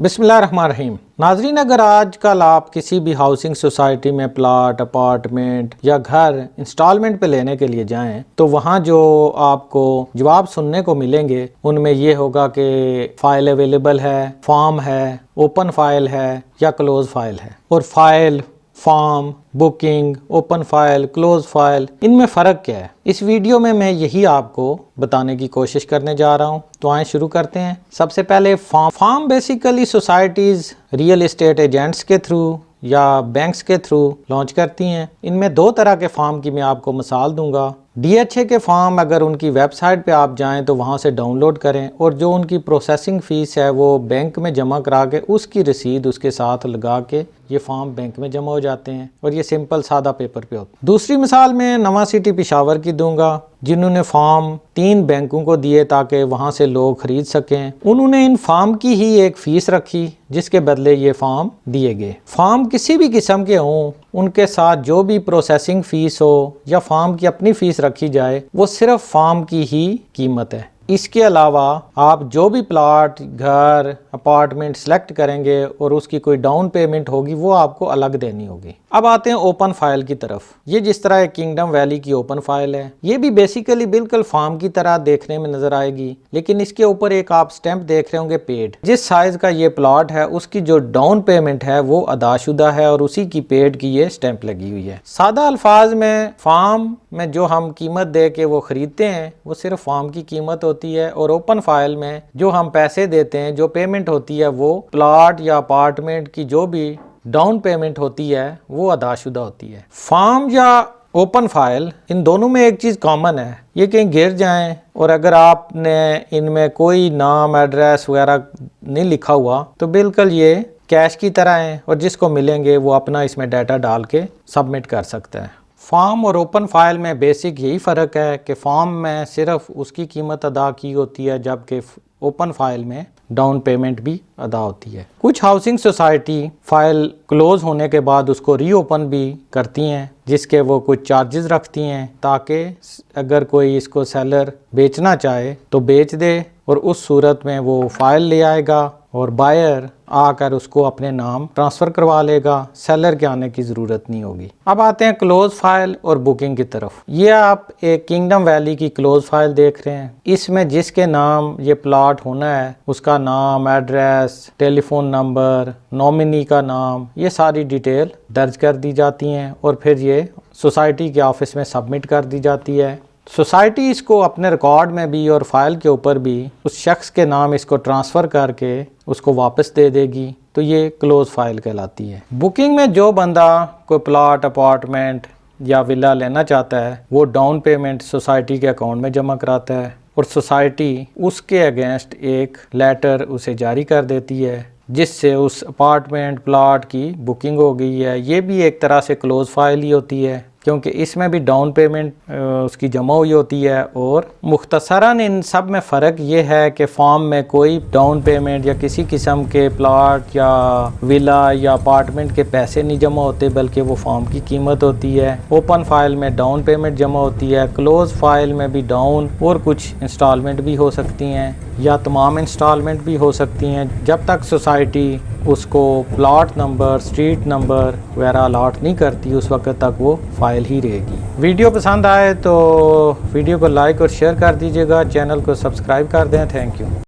बिस्मिल्लाहिर्रहमानिर्रहीम। नाजरीन, अगर आजकल आप किसी भी हाउसिंग सोसाइटी में प्लाट, अपार्टमेंट या घर इंस्टॉलमेंट पे लेने के लिए जाएं तो वहाँ जो आपको जवाब सुनने को मिलेंगे उनमें ये होगा कि फ़ाइल अवेलेबल है, फॉर्म है, ओपन फाइल है या क्लोज फाइल है। और file, form, booking, open file, close file, इनमें फ़र्क क्या है? इस वीडियो में मैं यही आपको बताने की कोशिश करने जा रहा हूं। तो आए शुरू करते हैं। सबसे पहले form basically societies real estate agents के थ्रू या बैंक्स के थ्रू लॉन्च करती हैं। इनमें दो तरह के फॉर्म की मैं आपको मिसाल दूंगा। DHA के फॉर्म अगर उनकी वेबसाइट पे आप जाएं तो वहां से डाउनलोड करें और जो उनकी प्रोसेसिंग फ़ीस है वो बैंक में जमा करा के उसकी रसीद उसके साथ लगा के ये फॉर्म बैंक में जमा हो जाते हैं और ये सिंपल सादा पेपर पे होता है। दूसरी मिसाल मैं नवा सिटी पिशावर की दूंगा, जिन्होंने फॉर्म 3 बैंकों को दिए ताकि वहां से लोग खरीद सकें। उन्होंने इन फॉर्म की ही एक फ़ीस रखी जिसके बदले ये फॉर्म दिए गए। फॉर्म किसी भी किस्म के हों, उनके साथ जो भी प्रोसेसिंग फ़ीस हो या फॉर्म की अपनी फ़ीस रखी जाए वो सिर्फ फॉर्म की ही कीमत है। इसके अलावा आप जो भी प्लाट, घर, अपार्टमेंट सेलेक्ट करेंगे और उसकी कोई डाउन पेमेंट होगी वो आपको अलग देनी होगी। अब आते हैं ओपन फाइल की तरफ। ये जिस तरह एक किंगडम वैली की ओपन फाइल है, ये भी बेसिकली बिल्कुल फॉर्म की तरह देखने में नजर आएगी, लेकिन इसके ऊपर एक आप स्टैंप देख रहे होंगे पेड। जिस साइज का ये प्लॉट है उसकी जो डाउन पेमेंट है वो अदाशुदा है और उसी की पेड की ये स्टैंप लगी हुई है। सादा अल्फाज में फॉर्म में जो हम कीमत दे के वो खरीदते हैं वो सिर्फ फॉर्म की कीमत होती है और ओपन फाइल में जो हम पैसे देते हैं, जो पेमेंट होती है, वो प्लॉट या अपार्टमेंट की जो भी डाउन पेमेंट होती है वो अदाशुदा होती है। फॉर्म या ओपन फाइल, इन दोनों में एक चीज़ कॉमन है, ये कहीं गिर जाएं और अगर आपने इनमें कोई नाम, एड्रेस वगैरह नहीं लिखा हुआ तो बिल्कुल ये कैश की तरह है और जिसको मिलेंगे वो अपना इसमें डाटा डाल के सबमिट कर सकता है। फॉर्म और ओपन फाइल में बेसिक यही फ़र्क है कि फॉर्म में सिर्फ उसकी कीमत अदा की होती है जबकि ओपन फाइल में डाउन पेमेंट भी अदा होती है। कुछ हाउसिंग सोसाइटी फाइल क्लोज होने के बाद उसको रीओपन भी करती हैं जिसके वो कुछ चार्जेस रखती हैं ताकि अगर कोई इसको सेलर बेचना चाहे तो बेच दे और उस सूरत में वो फाइल ले आएगा और बायर आकर उसको अपने नाम ट्रांसफ़र करवा लेगा। सेलर के आने की ज़रूरत नहीं होगी। अब आते हैं क्लोज फाइल और बुकिंग की तरफ। ये आप एक किंगडम वैली की क्लोज फाइल देख रहे हैं। इसमें जिसके नाम ये प्लॉट होना है उसका नाम, एड्रेस, टेलीफोन नंबर, नॉमिनी का नाम, ये सारी डिटेल दर्ज कर दी जाती हैं और फिर ये सोसाइटी के ऑफिस में सबमिट कर दी जाती है। सोसाइटी इसको अपने रिकॉर्ड में भी और फाइल के ऊपर भी उस शख्स के नाम इसको ट्रांसफ़र करके उसको वापस दे देगी, तो ये क्लोज फाइल कहलाती है। बुकिंग में जो बंदा कोई प्लॉट, अपार्टमेंट या विला लेना चाहता है वो डाउन पेमेंट सोसाइटी के अकाउंट में जमा कराता है और सोसाइटी उसके अगेंस्ट एक लेटर उसे जारी कर देती है जिससे उस अपार्टमेंट, प्लॉट की बुकिंग हो गई है। ये भी एक तरह से क्लोज फाइल ही होती है क्योंकि इसमें भी डाउन पेमेंट उसकी जमा हुई होती है। और मुख्तसरन इन सब में फ़र्क ये है कि फॉर्म में कोई डाउन पेमेंट या किसी किस्म के प्लॉट या विला या अपार्टमेंट के पैसे नहीं जमा होते बल्कि वो फॉर्म की कीमत होती है। ओपन फाइल में डाउन पेमेंट जमा होती है। क्लोज फाइल में भी डाउन और कुछ इंस्टॉलमेंट भी हो सकती हैं या तमाम इंस्टॉलमेंट भी हो सकती हैं। जब तक सोसाइटी उसको प्लॉट नंबर, स्ट्रीट नंबर वगैरह अलॉट नहीं करती उस वक्त तक वो फाइल ही रहेगी। वीडियो पसंद आए तो वीडियो को लाइक और शेयर कर दीजिएगा। चैनल को सब्सक्राइब कर दें। Thank you.